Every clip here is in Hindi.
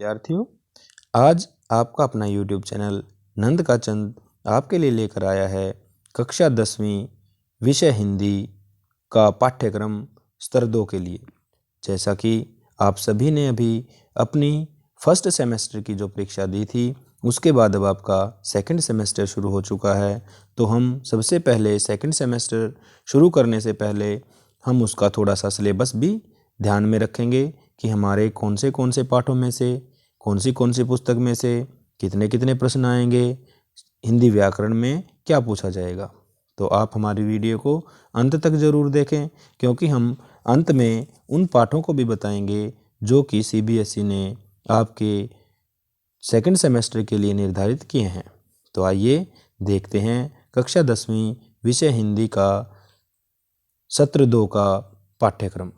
विद्यार्थियों, आज आपका अपना YouTube चैनल नंद का चंद आपके लिए लेकर आया है कक्षा 10वीं विषय हिंदी का पाठ्यक्रम स्तर 2 के लिए। जैसा कि आप सभी ने अभी अपनी फर्स्ट सेमेस्टर की जो परीक्षा दी थी, उसके बाद अब आपका सेकंड सेमेस्टर शुरू हो चुका है। तो हम सबसे पहले सेकंड सेमेस्टर शुरू करने से पहले हम उसका थोड़ा सा सिलेबस भी ध्यान में रखेंगे कि हमारे कौन से पाठों में से कौन सी पुस्तक में से कितने कितने प्रश्न आएंगे, हिंदी व्याकरण में क्या पूछा जाएगा। तो आप हमारी वीडियो को अंत तक ज़रूर देखें, क्योंकि हम अंत में उन पाठों को भी बताएंगे जो कि CBSE ने आपके सेकंड सेमेस्टर के लिए निर्धारित किए हैं। तो आइए देखते हैं कक्षा 10वीं विषय हिंदी का सत्र 2 का पाठ्यक्रम।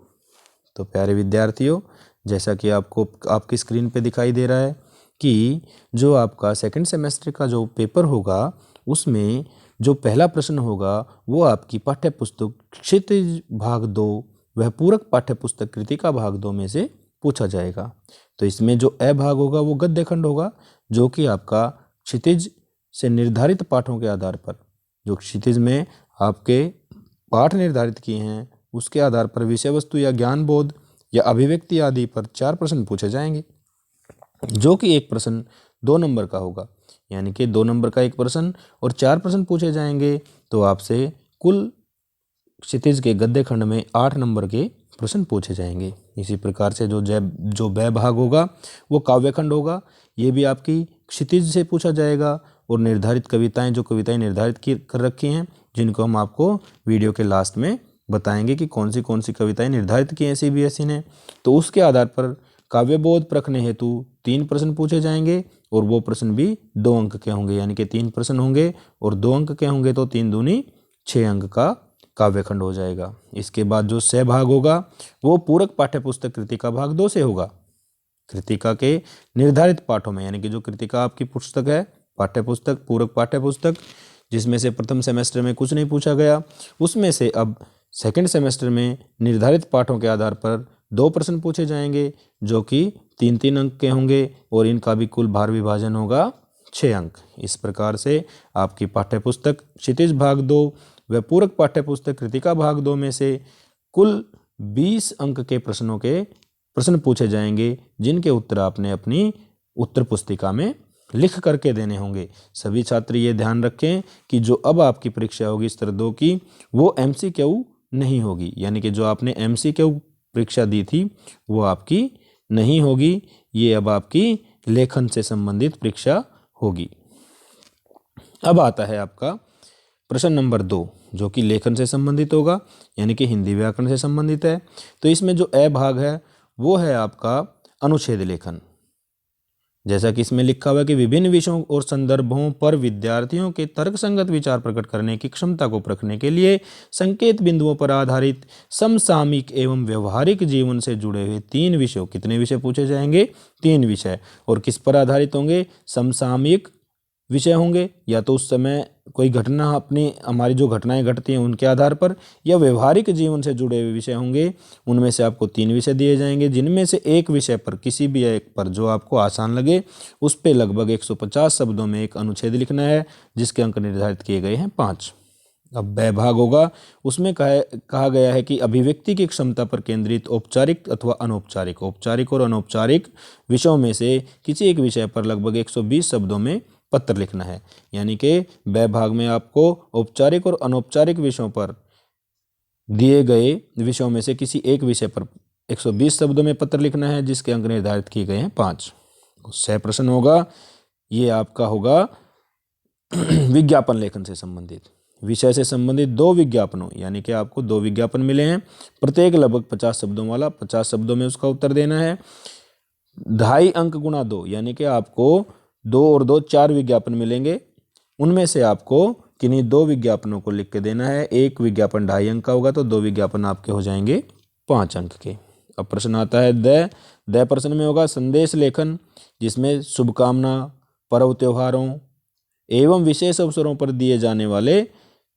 तो प्यारे विद्यार्थियों, जैसा कि आपको आपकी स्क्रीन पे दिखाई दे रहा है कि जो आपका सेकंड सेमेस्टर का जो पेपर होगा, उसमें जो पहला प्रश्न होगा वो आपकी पाठ्य पुस्तक क्षितिज भाग 2 वह पूरक पाठ्य पुस्तक कृतिका भाग 2 में से पूछा जाएगा। तो इसमें जो अ भाग होगा वो गद्य खंड होगा, जो कि आपका क्षितिज से निर्धारित पाठों के आधार पर, जो क्षितिज में आपके पाठ निर्धारित किए हैं, उसके आधार पर विषय वस्तु या ज्ञान बोध या अभिव्यक्ति आदि पर 4 प्रश्न पूछे जाएंगे, जो कि एक प्रश्न 2 नंबर का होगा। यानी कि 2 नंबर का एक प्रश्न और 4 प्रश्न पूछे जाएंगे। तो आपसे कुल क्षितिज के गद्य खंड में 8 नंबर के प्रश्न पूछे जाएंगे। इसी प्रकार से जो ब भाग होगा वो काव्य खंड होगा। ये भी आपकी क्षितिज से पूछा जाएगा। और निर्धारित कविताएं, जो कविताएं निर्धारित कर रखी हैं, जिनको हम आपको वीडियो के लास्ट में बताएंगे कि कौन सी कविताएं निर्धारित की हैं CBSE ने। तो उसके आधार पर काव्यबोध परखने हेतु 3 प्रश्न पूछे जाएंगे और वो प्रश्न भी 2 अंक के होंगे। यानी कि 3 प्रश्न होंगे और 2 अंक के होंगे, तो 3 दूनी 6 अंक का काव्यखंड हो जाएगा। इसके बाद जो स भाग होगा वो पूरक पाठ्य पुस्तक कृतिका भाग 2 से होगा। कृतिका के निर्धारित पाठों में, यानी कि जो कृतिका आपकी पुस्तक है, पाठ्य पुस्तक, पूरक पाठ्य पुस्तक, जिसमें से प्रथम सेमेस्टर में कुछ नहीं पूछा गया, उसमें से अब सेकंड सेमेस्टर में निर्धारित पाठों के आधार पर 2 प्रश्न पूछे जाएंगे, जो कि 3-3 अंक के होंगे और इनका भी कुल भार विभाजन होगा 6 अंक। इस प्रकार से आपकी पाठ्य पुस्तक क्षितिज भाग 2 व पूरक पाठ्य पुस्तक कृतिका भाग 2 में से कुल 20 अंक के प्रश्न पूछे जाएंगे, जिनके उत्तर आपने अपनी उत्तर पुस्तिका में लिख करके देने होंगे। सभी छात्र ये ध्यान रखें कि जो अब आपकी परीक्षा होगी स्तर 2 की, वो MCQ नहीं होगी। यानी कि जो आपने MCQ परीक्षा दी थी वो आपकी नहीं होगी। ये अब आपकी लेखन से संबंधित परीक्षा होगी। अब आता है आपका प्रश्न नंबर 2, जो कि लेखन से संबंधित होगा, यानी कि हिंदी व्याकरण से संबंधित है। तो इसमें जो अ भाग है वो है आपका अनुच्छेद लेखन। जैसा कि इसमें लिखा हुआ है कि विभिन्न विषयों और संदर्भों पर विद्यार्थियों के तर्कसंगत विचार प्रकट करने की क्षमता को परखने के लिए संकेत बिंदुओं पर आधारित समसामयिक एवं व्यवहारिक जीवन से जुड़े हुए 3 विषयों, कितने विषय पूछे जाएंगे? 3 विषय। और किस पर आधारित होंगे? समसामयिक विषय होंगे, या तो उस समय कोई घटना, हमारी जो घटनाएं घटती हैं उनके आधार पर, या व्यवहारिक जीवन से जुड़े हुए विषय होंगे। उनमें से आपको 3 विषय दिए जाएंगे, जिनमें से एक विषय पर, किसी भी एक पर जो आपको आसान लगे, उस पे लगभग 150 शब्दों में एक अनुच्छेद लिखना है, जिसके अंक निर्धारित किए गए हैं 5। अब ब भाग होगा, उसमें कहा गया है कि अभिव्यक्ति की क्षमता पर केंद्रित औपचारिक अथवा अनौपचारिक, औपचारिक और अनौपचारिक विषयों में से किसी एक विषय पर लगभग 120 शब्दों में पत्र लिखना है। यानी कि ब भाग में आपको औपचारिक और अनौपचारिक विषयों पर दिए गए विषयों में से किसी एक विषय पर 120 शब्दों में पत्र लिखना है, जिसके अंक निर्धारित किए गए हैं 5। 6 प्रश्न होगा, ये आपका होगा विज्ञापन लेखन से संबंधित, विषय से संबंधित 2 विज्ञापनों, यानी कि आपको 2 विज्ञापन मिले हैं, प्रत्येक लगभग 50 शब्दों वाला, 50 शब्दों में उसका उत्तर देना है। 2.5 अंक गुणा 2, यानी कि आपको 2 और 2 4 विज्ञापन मिलेंगे। उनमें से आपको किन्हीं 2 विज्ञापनों को लिख के देना है। एक विज्ञापन 2.5 अंक का होगा, तो 2 विज्ञापन आपके हो जाएंगे 5 अंक के। अब प्रश्न आता है द प्रश्न में होगा संदेश लेखन, जिसमें शुभकामना, पर्व त्योहारों एवं विशेष अवसरों पर दिए जाने वाले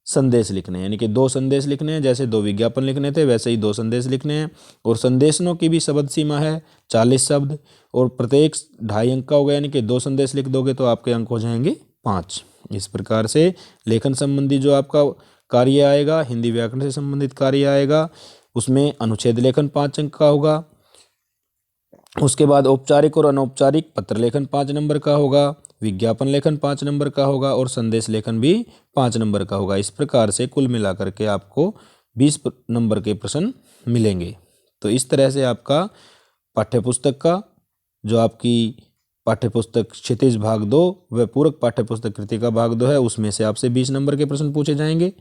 संदेश लिखने हैं, यानी कि 2 संदेश लिखने हैं। जैसे 2 विज्ञापन लिखने थे वैसे ही 2 संदेश लिखने हैं। और संदेशों की भी शब्द सीमा है 40 शब्द, और प्रत्येक 2.5 अंक का होगा, यानी कि 2 संदेश लिख दोगे तो आपके अंक हो जाएंगे 5। इस प्रकार से लेखन संबंधी जो आपका कार्य आएगा, हिंदी व्याकरण से संबंधित कार्य आएगा, उसमें अनुच्छेद लेखन 5 अंक का होगा। उसके बाद औपचारिक और अनौपचारिक पत्र लेखन 5 नंबर का होगा, विज्ञापन लेखन 5 नंबर का होगा, और संदेश लेखन भी 5 नंबर का होगा। इस प्रकार से कुल मिलाकर के आपको 20 नंबर के प्रश्न मिलेंगे। तो इस तरह से आपका पाठ्यपुस्तक का जो आपकी पाठ्यपुस्तक क्षितिज भाग 2 व पूरक पाठ्यपुस्तक कृतिका भाग 2 है, उसमें से आपसे 20 नंबर के प्रश्न पूछे जाएंगे,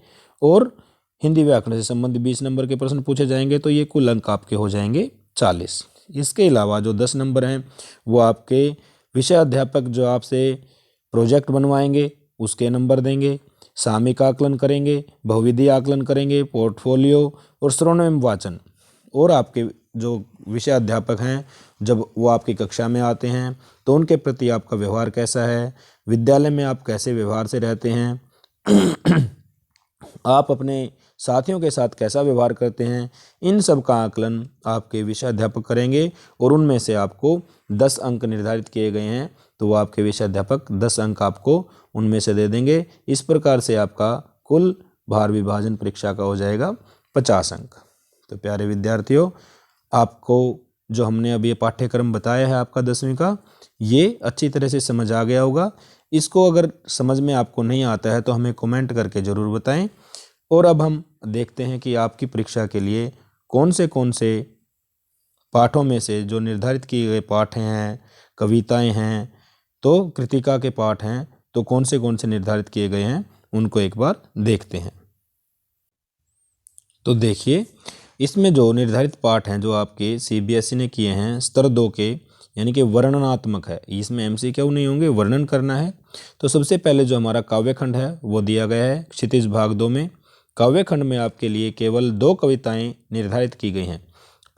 और हिंदी व्याकरण से संबंधित 20 नंबर के प्रश्न पूछे जाएंगे। तो ये कुल अंक आपके हो जाएंगे 40। इसके अलावा जो 10 नंबर हैं वो आपके विषय अध्यापक जो आपसे प्रोजेक्ट बनवाएंगे उसके नंबर देंगे, सामयिक आकलन करेंगे, बहुविधि आकलन करेंगे, पोर्टफोलियो और श्रवण एवं वाचन। और आपके जो विषय अध्यापक हैं जब वो आपकी कक्षा में आते हैं तो उनके प्रति आपका व्यवहार कैसा है, विद्यालय में आप कैसे व्यवहार से रहते हैं, आप अपने साथियों के साथ कैसा व्यवहार करते हैं, इन सब का आकलन आपके विषय अध्यापक करेंगे। और उनमें से आपको 10 अंक निर्धारित किए गए हैं, तो वो आपके विषय अध्यापक 10 अंक आपको उनमें से दे देंगे। इस प्रकार से आपका कुल भार विभाजन परीक्षा का हो जाएगा 50 अंक। तो प्यारे विद्यार्थियों, आपको जो हमने अभी ये पाठ्यक्रम बताया है आपका 10वीं का, ये अच्छी तरह से समझ आ गया होगा। इसको अगर समझ में आपको नहीं आता है तो हमें कमेंट करके ज़रूर बताएं। और अब हम देखते हैं कि आपकी परीक्षा के लिए कौन से पाठों में से जो निर्धारित किए गए पाठ हैं, कविताएं हैं, तो कृतिका के पाठ हैं, तो कौन से निर्धारित किए गए हैं उनको एक बार देखते हैं। तो देखिए, इसमें जो निर्धारित पाठ हैं जो आपके सीबीएसई ने किए हैं स्तर 2 के, यानी कि वर्णनात्मक है, इसमें एमसीक्यू नहीं होंगे, वर्णन करना है। तो सबसे पहले जो हमारा काव्यखंड है वो दिया गया है क्षितिज भाग 2 में। काव्यखंड में आपके लिए केवल 2 कविताएं निर्धारित की गई हैं।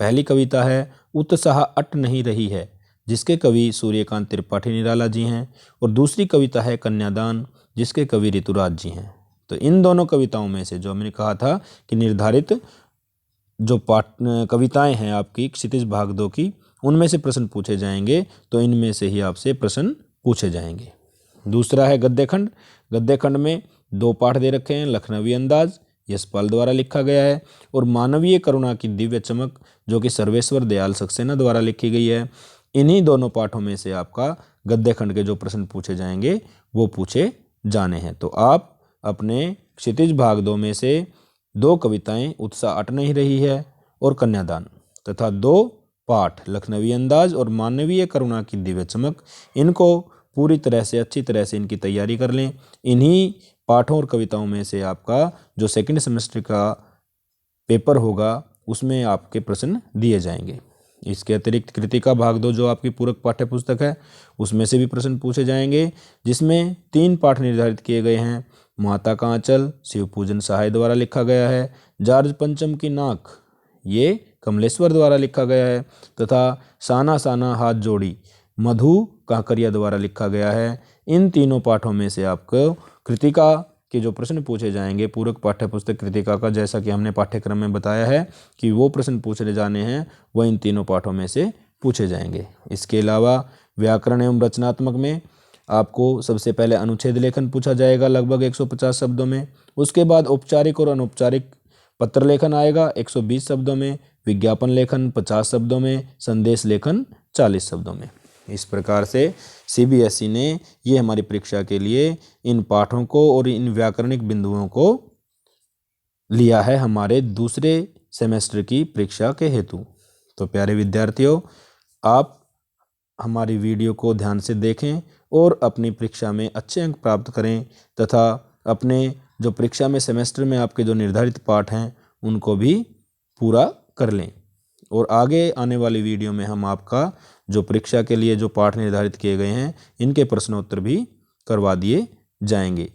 पहली कविता है उत्साह अट नहीं रही है, जिसके कवि सूर्यकांत त्रिपाठी निराला जी हैं, और दूसरी कविता है कन्यादान, जिसके कवि ऋतुराज जी हैं। तो इन दोनों कविताओं में से जो मैंने कहा था कि निर्धारित जो कविताएं हैं आपकी क्षितिज भाग 2 की, उनमें से प्रश्न पूछे जाएंगे, तो इनमें से ही आपसे प्रश्न पूछे जाएंगे। दूसरा है गद्यखंड। गद्यखंड में 2 पाठ दे रखे हैं, लखनवी अंदाज यशपाल द्वारा लिखा गया है, और मानवीय करुणा की दिव्य चमक जो कि सर्वेश्वर दयाल सक्सेना द्वारा लिखी गई है। इन्हीं दोनों पाठों में से आपका गद्यखंड के जो प्रश्न पूछे जाएंगे वो पूछे जाने हैं। तो आप अपने क्षितिज भाग 2 में से 2 कविताएं उत्साह अट नहीं रही है और कन्यादान, तथा 2 पाठ लखनवी अंदाज और मानवीय करुणा की दिव्य चमक, इनको पूरी तरह से अच्छी तरह से इनकी तैयारी कर लें। इन्हीं पाठों और कविताओं में से आपका जो सेकंड सेमेस्टर का पेपर होगा उसमें आपके प्रश्न दिए जाएंगे। इसके अतिरिक्त कृतिका भाग 2 जो आपकी पूरक पाठ्यपुस्तक है उसमें से भी प्रश्न पूछे जाएंगे, जिसमें 3 पाठ निर्धारित किए गए हैं। माता का आंचल शिव पूजन सहाय द्वारा लिखा गया है, जार्ज पंचम की नाक ये कमलेश्वर द्वारा लिखा गया है, तथा साना साना हाथ जोड़ी मधु काकरिया द्वारा लिखा गया है। इन तीनों पाठों में से आपको कृतिका के जो प्रश्न पूछे जाएंगे पूरक पाठ्यपुस्तक कृतिका का, जैसा कि हमने पाठ्यक्रम में बताया है कि वो प्रश्न पूछे जाने हैं, वह इन तीनों पाठों में से पूछे जाएंगे। इसके अलावा व्याकरण एवं रचनात्मक में आपको सबसे पहले अनुच्छेद लेखन पूछा जाएगा लगभग 150 शब्दों में। उसके बाद औपचारिक और अनौपचारिक पत्र लेखन आएगा 120 शब्दों में, विज्ञापन लेखन 50 शब्दों में, संदेश लेखन 40 शब्दों में। इस प्रकार से सीबीएसई ने ये हमारी परीक्षा के लिए इन पाठों को और इन व्याकरणिक बिंदुओं को लिया है हमारे दूसरे सेमेस्टर की परीक्षा के हेतु। तो प्यारे विद्यार्थियों, आप हमारी वीडियो को ध्यान से देखें और अपनी परीक्षा में अच्छे अंक प्राप्त करें, तथा अपने जो परीक्षा में सेमेस्टर में आपके जो निर्धारित पाठ हैं उनको भी पूरा कर लें। और आगे आने वाली वीडियो में हम आपका जो परीक्षा के लिए जो पाठ निर्धारित किए गए हैं इनके प्रश्नोत्तर भी करवा दिए जाएंगे।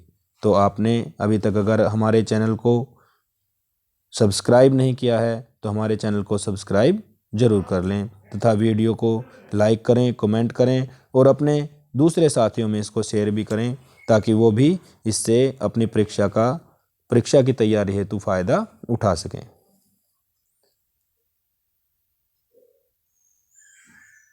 तो आपने अभी तक अगर हमारे चैनल को सब्सक्राइब नहीं किया है तो हमारे चैनल को सब्सक्राइब जरूर कर लें, तथा वीडियो को लाइक करें, कमेंट करें और अपने दूसरे साथियों में इसको शेयर भी करें, ताकि वो भी इससे अपनी परीक्षा का परीक्षा की तैयारी हेतु फ़ायदा उठा सकें।